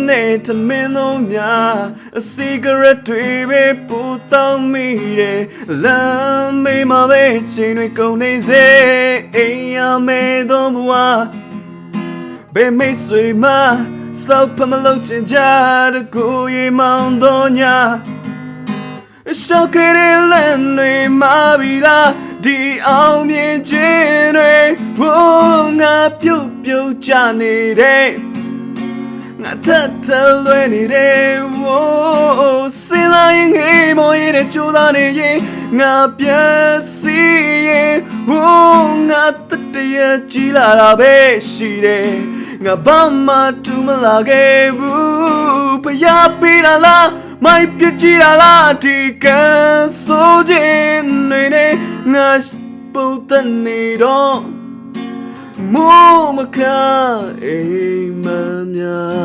နဲ့ထမင်းလုံးများအစီဂရက်တွေပဲပူတောင်းမိတယ်လမ်းမေးမှာပဲချိန်တွေကုန်နေစေအိမ်ရမယ်တော့ဘဝဘယ်မိတ်ဆွေမှစောက်ဖမလို့ချင်ကြတကူရေမောင်းတော့ညာရှောက်ခဲ့တဲ့လမ်းတွေမှာပြီလားဒီအောင်မြင်ခြင်းတွေဘုံငါပြုတ်ပြုတ်ကြနေတဲ့ငါထပ်ထလွယ်နေတဲ့ဝိုးစင်လာရင်ငေးမော်ရတဲ့ကြိုးသားနေရင်ငါပြည့်စည်ရင်ဝိုးငါတတရကြည်လာတာပဲရှိတယ်ငါဘာမှတူမလာခဲ့ဘူးဖျားပေးတာလားမိုက်ပြကြည့်တာလားဒီကံဆိုခြင်းနေနဲ့ငါပုတ်တဲ့နေတော့မိုးမခအိမ်မများ